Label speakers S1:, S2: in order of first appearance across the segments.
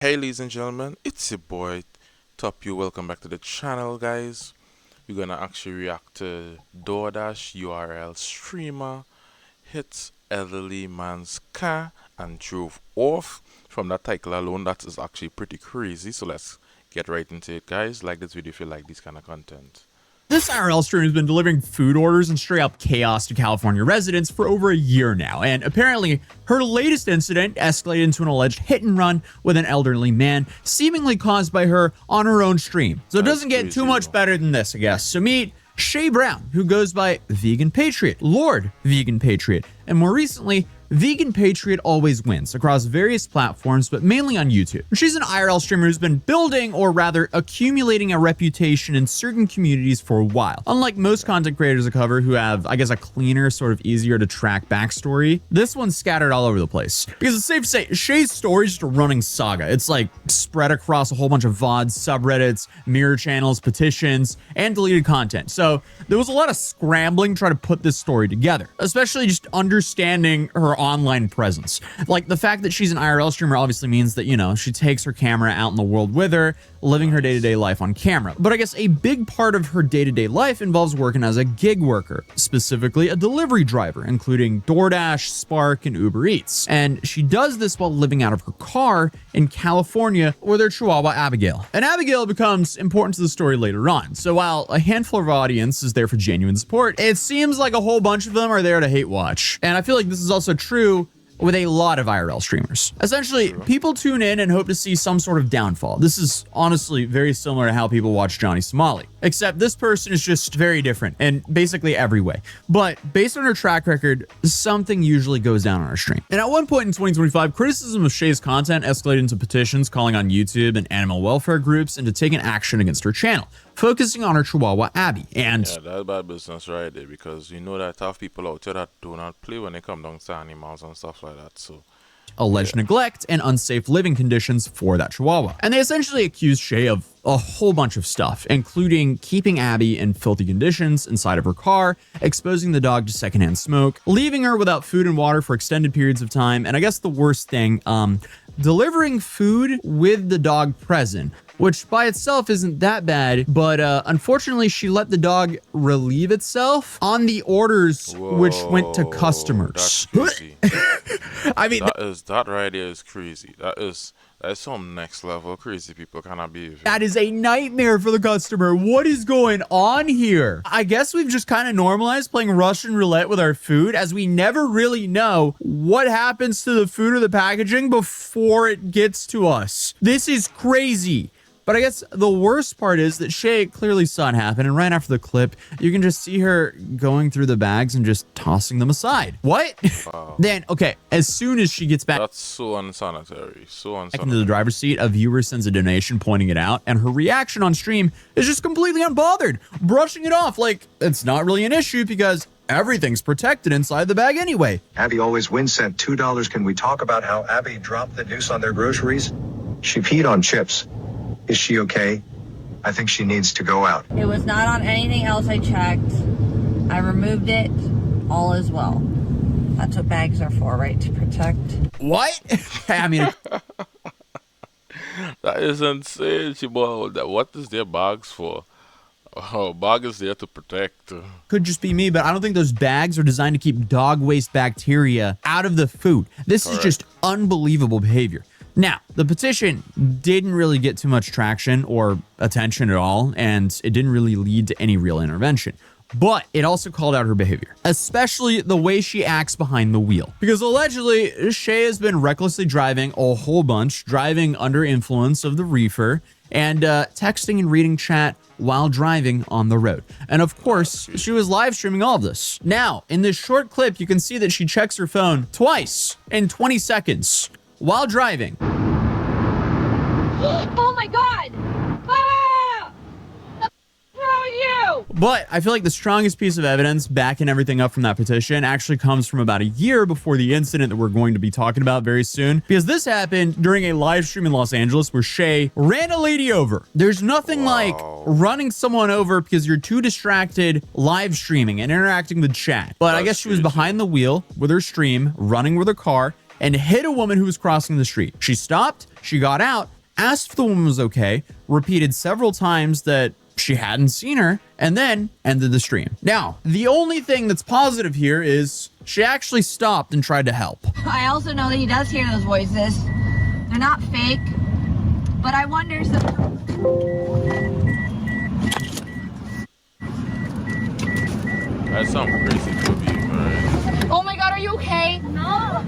S1: Hey ladies and gentlemen, it's your boy Toppyou. Welcome back to the channel, guys. We're gonna actually react to DoorDash URL streamer hits elderly man's car and drove off. From that title alone, that is actually pretty crazy. So let's get right into it, guys. Like this video if you like this kind of content.
S2: This IRL streamer has been delivering food orders and straight up chaos to California residents for over a year now, and apparently her latest incident escalated into an alleged hit and run with an elderly man, seemingly caused by her on her own stream. So it doesn't get too much better than this, I guess. So meet Shay Brown, who goes by Vegan Patriot, Lord Vegan Patriot, and more recently, Vegan Patriot Always Wins across various platforms, but mainly on YouTube. She's an IRL streamer who's been building, or rather accumulating, a reputation in certain communities for a while. Unlike most content creators I cover who have, I guess, a cleaner, sort of easier to track backstory, this one's scattered all over the place. Because it's safe to say, Shay's story is just a running saga. It's like spread across a whole bunch of VODs, subreddits, mirror channels, petitions, and deleted content. So there was a lot of scrambling to try to put this story together, especially just understanding her online presence. Like, the fact that she's an IRL streamer obviously means that, you know, she takes her camera out in the world with her, living her day-to-day life on camera. But I guess a big part of her day-to-day life involves working as a gig worker, specifically a delivery driver, including DoorDash, Spark, and Uber Eats. And she does this while living out of her car in California with her Chihuahua Abigail. And Abigail becomes important to the story later on. So while a handful of audience is there for genuine support, it seems like a whole bunch of them are there to hate watch. And I feel like this is also true with a lot of IRL streamers. Essentially, people tune in and hope to see some sort of downfall. This is honestly very similar to how people watch Johnny Somali, except this person is just very different in basically every way. But based on her track record, something usually goes down on her stream. And at one point in 2025, criticism of Shay's content escalated into petitions calling on YouTube and animal welfare groups into taking action against her channel, focusing on her Chihuahua Abby. And
S1: yeah, that's bad business right there, because you know that tough people out there that do not play when they come down to animals and stuff like that. So
S2: alleged neglect and unsafe living conditions for that Chihuahua. And they essentially accused Shay of a whole bunch of stuff, including keeping Abby in filthy conditions inside of her car, exposing the dog to secondhand smoke, leaving her without food and water for extended periods of time, and I guess the worst thing, delivering food with the dog present, which by itself isn't that bad, but unfortunately she let the dog relieve itself on the orders. Whoa, which went to customers.
S1: That's crazy.
S2: I mean,
S1: that right there is crazy. That's some next level crazy people cannot be.
S2: That is a nightmare for the customer. What is going on here? I guess we've just kind of normalized playing Russian roulette with our food, as we never really know what happens to the food or the packaging before it gets to us. This is crazy. But I guess the worst part is that Shay clearly saw it happen, and right after the clip, you can just see her going through the bags and just tossing them aside. What? Wow. Then, okay, as soon as she gets back—
S1: that's so unsanitary,
S2: into the driver's seat, a viewer sends a donation pointing it out, and her reaction on stream is just completely unbothered, brushing it off like it's not really an issue because everything's protected inside the bag anyway.
S3: Abby Always Wins sent $2. Can we talk about how Abby dropped the deuce on their groceries? She peed on chips. Is she okay? I think she needs to go out.
S4: It was not on anything else I checked. I removed it. All is well. That's what bags are for, right? To protect.
S2: What? I mean,
S1: that is insane. What is their bags for? Oh, bag is there to protect.
S2: Could just be me, but I don't think those bags are designed to keep dog waste bacteria out of the food. This is just unbelievable behavior. Now, the petition didn't really get too much traction or attention at all, and it didn't really lead to any real intervention. But it also called out her behavior, especially the way she acts behind the wheel. Because allegedly, Shay has been recklessly driving a whole bunch, driving under influence of the reefer, and texting and reading chat while driving on the road. And of course, she was live streaming all of this. Now, in this short clip, you can see that she checks her phone twice in 20 seconds while driving.
S4: Oh my God! Ah! What's wrong with you?
S2: But I feel like the strongest piece of evidence backing everything up from that petition actually comes from about a year before the incident that we're going to be talking about very soon, because this happened during a live stream in Los Angeles where Shay ran a lady over. There's nothing like running someone over because you're too distracted live streaming and interacting with chat. But I guess she was behind the wheel with her stream, running with her car, and hit a woman who was crossing the street. She stopped, She got out, asked if the woman was okay, repeated several times that she hadn't seen her, and then ended the stream. Now, the only thing that's positive here is she actually stopped and tried to help.
S4: I also know that he does hear those voices. They're not fake, but I wonder sometimes.
S1: That sounds crazy to me, right?
S4: Oh my God, are you okay?
S5: No.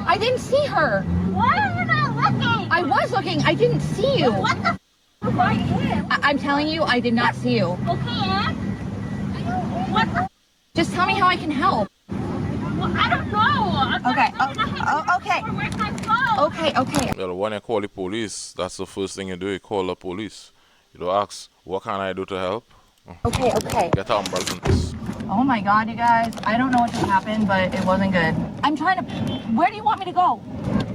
S4: I didn't see her.
S5: Why are you not looking?
S4: I was looking. I didn't see you.
S5: What the f? Right here.
S4: I'm telling you, I did not see you.
S5: Okay, Ann. What the f?
S4: Just tell me how I can help.
S5: Well, I don't know.
S4: Okay. Okay.
S5: Where's my phone?
S4: Okay.
S1: Yeah, when you call the police, that's the first thing you do. You call the police. You don't ask, what can I do to help?
S4: Okay.
S1: Get an ambulance.
S4: Oh my God, you guys. I don't know what just happened, but it wasn't good. I'm trying to... Where do you want me to go?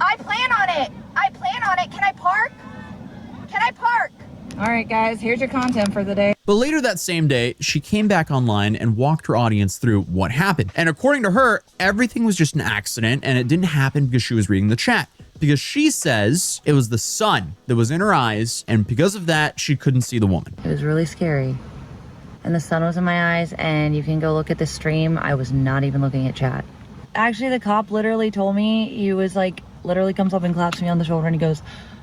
S4: I plan on it. Can I park? All right, guys. Here's your content for the day.
S2: But later that same day, she came back online and walked her audience through what happened. And according to her, everything was just an accident and it didn't happen because she was reading the chat. Because she says it was the sun that was in her eyes, and because of that, she couldn't see the woman.
S4: It was really scary. And the sun was in my eyes, and you can go look at the stream. I was not even looking at chat. Actually, the cop literally told me, he was like, literally comes up and claps me on the shoulder and he goes,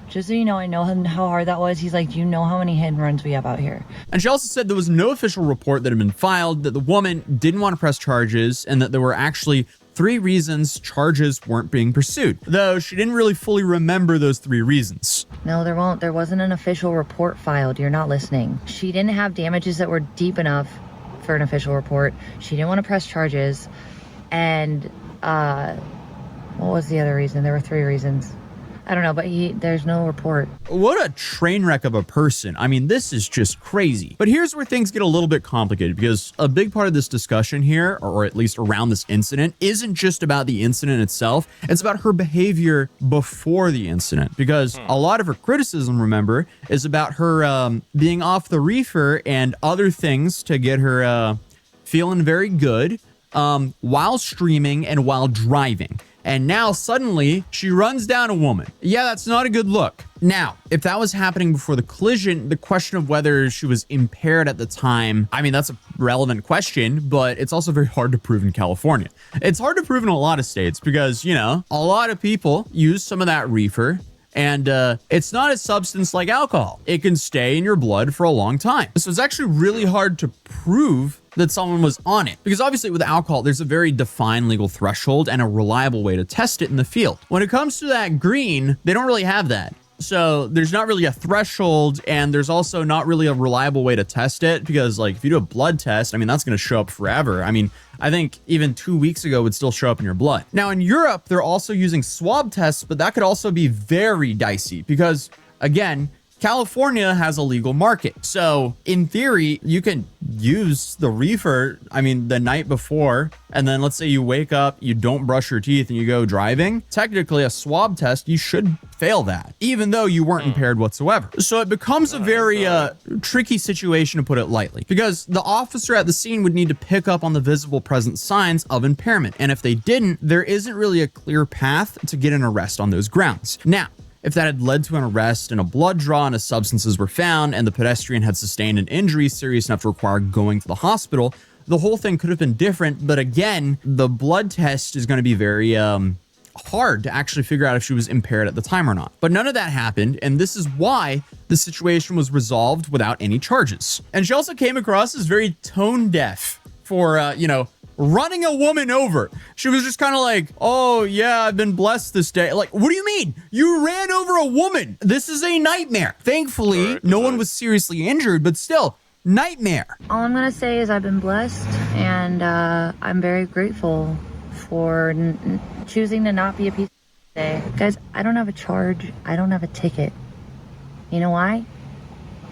S4: just so you know, I know how hard that was. He's like, do you know how many hit and runs we have out here?
S2: And she also said there was no official report that had been filed, that the woman didn't want to press charges, and that there were actually 3 reasons charges weren't being pursued, though she didn't really fully remember those 3 reasons.
S4: No, there wasn't an official report filed. You're not listening. She didn't have damages that were deep enough for an official report. She didn't want to press charges. And what was the other reason? There were 3 reasons. I don't know, but there's no report.
S2: What a train wreck of a person. I mean, this is just crazy. But here's where things get a little bit complicated, because a big part of this discussion here, or at least around this incident, isn't just about the incident itself. It's about her behavior before the incident, because a lot of her criticism, remember, is about her being off the reefer and other things to get her feeling very good while streaming and while driving. And now suddenly she runs down a woman. Yeah, that's not a good look. Now, if that was happening before the collision, the question of whether she was impaired at the time, I mean, that's a relevant question, but it's also very hard to prove in California. It's hard to prove in a lot of states because, you know, a lot of people use some of that reefer. And it's not a substance like alcohol. It can stay in your blood for a long time. So it's actually really hard to prove that someone was on it. Because obviously with alcohol, there's a very defined legal threshold and a reliable way to test it in the field. When it comes to that green, they don't really have that. So there's not really a threshold, and there's also not really a reliable way to test it, because like if you do a blood test, I mean, that's going to show up forever. I mean, I think even 2 weeks ago would still show up in your blood. Now in Europe, they're also using swab tests, but that could also be very dicey because, again, California has a legal market. So in theory, you can use the reefer, I mean, the night before, and then let's say you wake up, you don't brush your teeth and you go driving. Technically a swab test, you should fail that, even though you weren't impaired whatsoever. So it becomes a very tricky situation, to put it lightly, because the officer at the scene would need to pick up on the visible present signs of impairment. And if they didn't, there isn't really a clear path to get an arrest on those grounds. Now, if that had led to an arrest and a blood draw and substances were found and the pedestrian had sustained an injury serious enough to require going to the hospital, the whole thing could have been different. But again, the blood test is going to be very hard to actually figure out if she was impaired at the time or not. But none of that happened, and this is why the situation was resolved without any charges. And she also came across as very tone deaf for, running a woman over. She was just kind of like, oh yeah, I've been blessed this day. Like, what do you mean? You ran over a woman. This is a nightmare. Thankfully, no one was seriously injured, but still, nightmare.
S4: All I'm going to say is I've been blessed, and I'm very grateful for choosing to not be a piece of today. Guys, I don't have a charge. I don't have a ticket. You know why?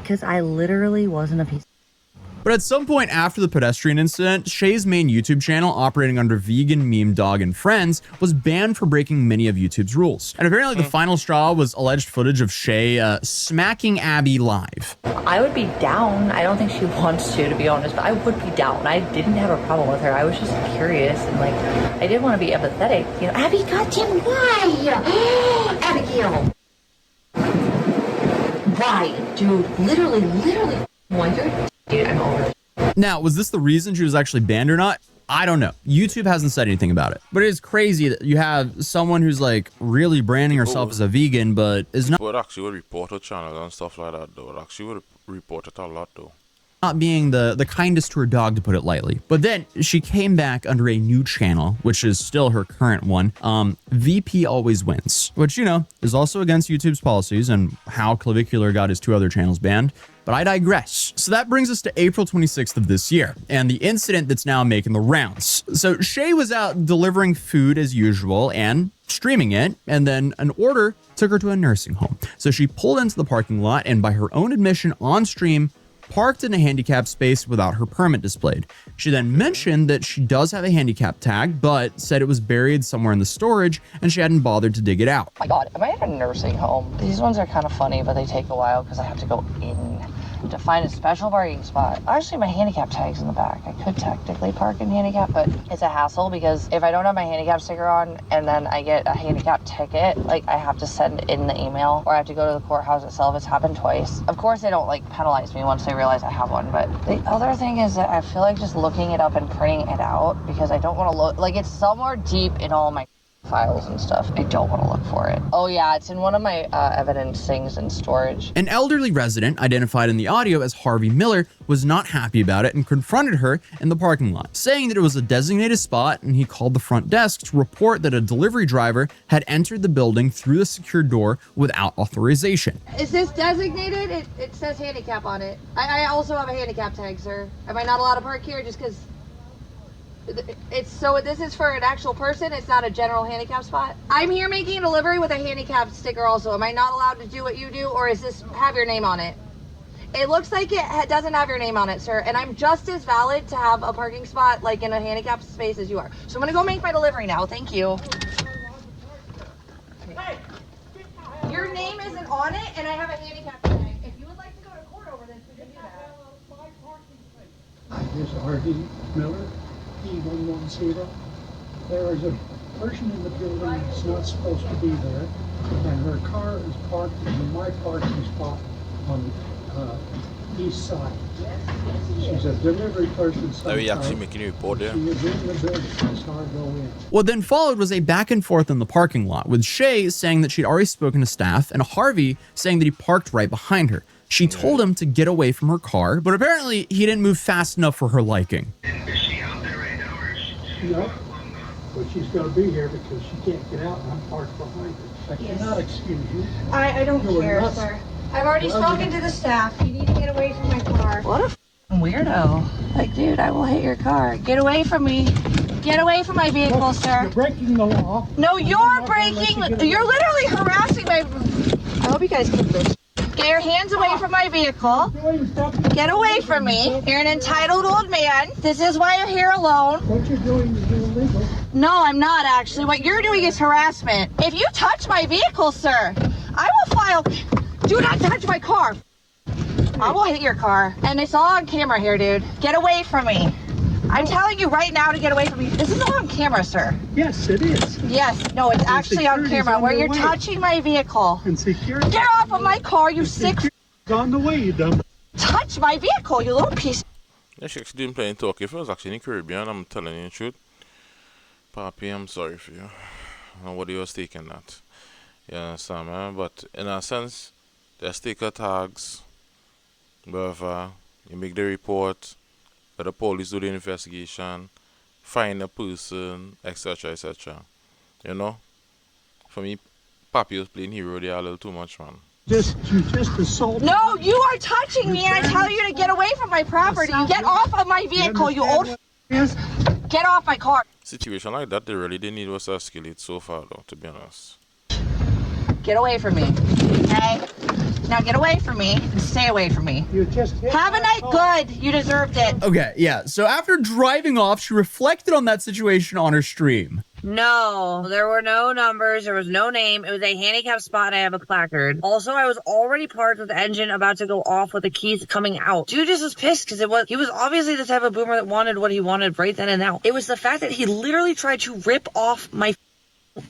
S4: Because I literally wasn't a piece of
S2: But at some point after the pedestrian incident, Shay's main YouTube channel, operating under Vegan Meme Dog and Friends, was banned for breaking many of YouTube's rules. And apparently the final straw was alleged footage of Shay smacking Abby live.
S4: I would be down. I don't think she wants to be honest, but I would be down. I didn't have a problem with her. I was just curious and like, I did want to be empathetic. You know, Abby, goddamn, why? Abigail. Why? Dude, literally, why? Dude, I'm over it.
S2: Now, was this the reason she was actually banned or not? I don't know. YouTube hasn't said anything about it. But it is crazy that you have someone who's like really branding herself as a vegan, but is
S1: Would actually would report her channel and stuff like that though. It actually would report it a lot though.
S2: not being the kindest to her dog, to put it lightly. But then she came back under a new channel, which is still her current one, VP Always Wins, which, you know, is also against YouTube's policies and how Clavicular got his 2 other channels banned. But I digress. So that brings us to April 26th of this year, and the incident that's now making the rounds. So Shay was out delivering food as usual and streaming it, and then an order took her to a nursing home. So she pulled into the parking lot and, by her own admission on stream, parked in a handicap space without her permit displayed. She then mentioned that she does have a handicap tag, but said it was buried somewhere in the storage and she hadn't bothered to dig it out.
S4: Oh my God, am I at a nursing home? These ones are kind of funny, but they take a while because I have to go in to find a special parking spot. Actually, my handicap tag's in the back. I could technically park in handicap, but it's a hassle because if I don't have my handicap sticker on and then I get a handicap ticket, like I have to send in the email or I have to go to the courthouse itself. It's happened twice. Of course, they don't like penalize me once they realize I have one, but the other thing is that I feel like just looking it up and printing it out because I don't want to look, like it's somewhere deep in all my files and stuff. I don't want to look for it. Oh yeah, it's in one of my evidence things in storage.
S2: An elderly resident, identified in the audio as Harvey Miller, was not happy about it and confronted her in the parking lot, saying that it was a designated spot, and he called the front desk to report that a delivery driver had entered the building through the secured door without authorization.
S6: Is this designated? It says handicap on it. I also have a handicap tag, sir. Am I not allowed to park here just because it's so this is for an actual person? It's not a general handicap spot? I'm here making a delivery with a handicap sticker also. Am I not allowed to do what you do, or is this have your name on it? It looks like it doesn't have your name on it, sir, and I'm just as valid to have a parking spot like in a handicap space as you are. So I'm gonna go make my delivery now. Thank you. Hey, your name isn't on it, and I have a handicap tag. If you would like to go to court over this, we can do that.
S7: Here's Harvey Miller, E110. There is a person in the building that's not supposed to be there, and her car is parked in my parking spot on the east side. She's a delivery person.
S1: Are we actually making a report there?
S7: She is in the building. I saw her go in.
S2: What then followed was a back and forth in the parking lot, with Shay saying that she'd already spoken to staff and Harvey saying that he parked right behind her. She told him to get away from her car, but apparently he didn't move fast enough for her liking.
S3: Is she out there right now, or is she
S7: No, but she's going to be here because she can't get out and I'm parked behind her. I cannot excuse you.
S6: I don't
S7: You are
S6: care,
S7: nuts.
S6: sir. I've already spoken to the staff. You need to get away from my car.
S4: What a weirdo. Like, dude, I will hit your car. Get away from me. Get away from my vehicle, sir.
S7: You're breaking the law.
S6: No, you're
S7: not gonna let
S6: breaking.
S7: you get away.
S6: You're literally harassing my. I hope you guys keep this. Get your hands away from my vehicle. Get away from me. You're an entitled old man. This is why you're here alone.
S7: What you're doing is illegal.
S6: No, I'm not actually. What you're doing is harassment. If you touch my vehicle, sir, I will file. Do not touch my car. I will hit your car. And it's all on camera here, dude. Get away from me. I'm telling you right now to get away from me. This is all on camera, sir.
S7: Yes, it is.
S6: Yes. No, it's actually on
S7: security's
S6: camera
S7: on
S6: where
S7: the
S6: you're
S7: way.
S6: touching my vehicle.
S7: And security.
S6: Get off of my car, you sick.
S7: Security's on the way, you dumb.
S6: Touch my vehicle, you little piece.
S1: Yeah, she actually didn't play in talk. If it was actually in the Caribbean, I'm telling you the truth. Papi, I'm sorry for you. Nobody was taking that. You understand, man? But in a sense, there's sticker tags. Wherever you make the report, let the police do the investigation, find a person, etc., etc. You know? For me, Papi was playing hero there a little too much, man.
S7: You just assaulted.
S6: No, you are touching me and I tell you to get away from my property. You get off of my vehicle, you old
S7: Yes.
S6: Get off my car.
S1: Situation like that, they really didn't need was to escalate so far, though, to be honest.
S6: Get away from me. Okay? Now get away from me and stay away from me.
S7: You just hit
S6: Have a
S7: my
S6: night.
S7: car.
S6: Good. You deserved it.
S2: Okay, yeah. So after driving off, she reflected on that situation on her stream.
S4: No, there were no numbers. There was no name. It was a handicap spot and I have a placard. Also, I was already parked with the engine about to go off with the keys coming out. Dude just was pissed because he was obviously the type of boomer that wanted what he wanted right then and now. It was the fact that he literally tried to rip off my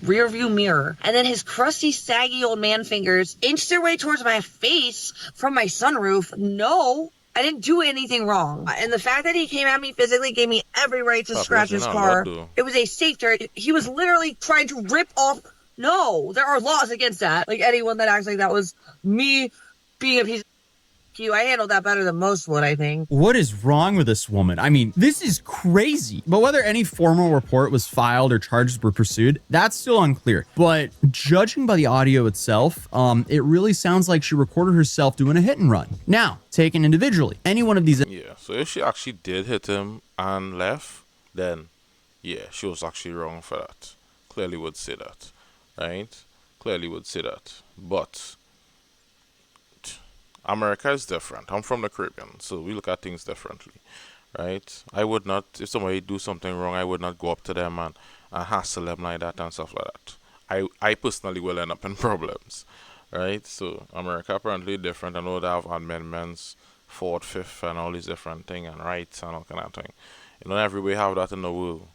S4: rear view mirror, and then his crusty, saggy old man fingers inched their way towards my face from my sunroof. No, I didn't do anything wrong. And the fact that he came at me physically gave me every right to scratch his car. It was a safe turn. He was literally trying to rip off. No, there are laws against that. Like, anyone that acts like that was me being a piece of you. I handled that better than most would, I think.
S2: What is wrong with this woman? I mean, this is crazy. But whether any formal report was filed or charges were pursued, that's still unclear. But judging by the audio itself, it really sounds like she recorded herself doing a hit and run. Now, taken individually, any one of these...
S1: Yeah, so if she actually did hit him and left, then yeah, she was actually wrong for that. Clearly would say that, right? Clearly would say that. But America is different. I'm from the Caribbean, so we look at things differently, right? I would not, if somebody do something wrong, I would not go up to them and hassle them like that and stuff like that. I personally will end up in problems, right? So America apparently different. I know they have amendments, fourth, fifth, and all these different things and rights and all kind of thing. You know, everybody have that in the world,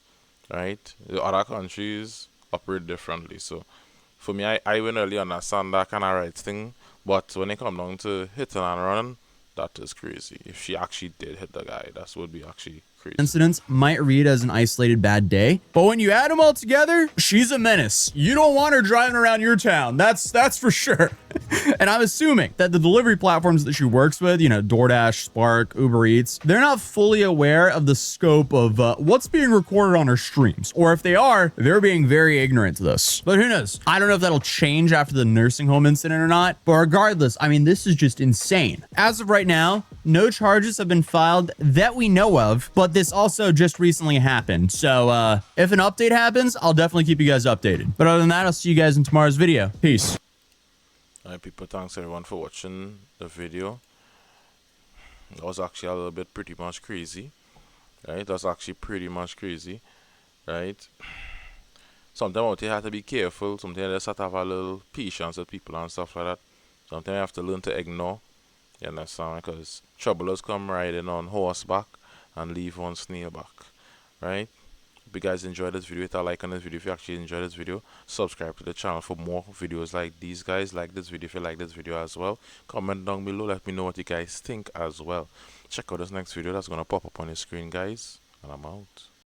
S1: right? The other countries operate differently. So for me, I wouldn't really understand that kind of rights thing. But when it comes down to hitting and running, that is crazy. If she actually did hit the guy, that would be actually crazy.
S2: Incidents might read as an isolated bad day, but when you add them all together, she's a menace. You don't want her driving around your town. That's for sure. And I'm assuming that the delivery platforms that she works with, you know, DoorDash, Spark, Uber Eats, they're not fully aware of the scope of what's being recorded on her streams. Or if they are, they're being very ignorant to this. But who knows? I don't know if that'll change after the nursing home incident or not. But regardless, I mean, this is just insane. As of right now, no charges have been filed that we know of, but this also just recently happened. So if an update happens, I'll definitely keep you guys updated. But other than that, I'll see you guys in tomorrow's video. Peace.
S1: Alright, people, thanks everyone for watching the video. That was actually a little bit pretty much crazy, right? That's actually pretty much crazy, right? Sometimes you have to be careful. Sometimes you just have to have a little patience with people and stuff like that. Sometimes you have to learn to ignore. You understand? Because troublers come riding on horseback and leave on snail back, right? Hope you guys enjoyed this video. Hit a like on this video if you actually enjoyed this video. Subscribe to the channel for more videos like these, guys. Like this video if you like this video as well. Comment down below. Let me know what you guys think as well. Check out this next video that's going to pop up on your screen, guys. And I'm out.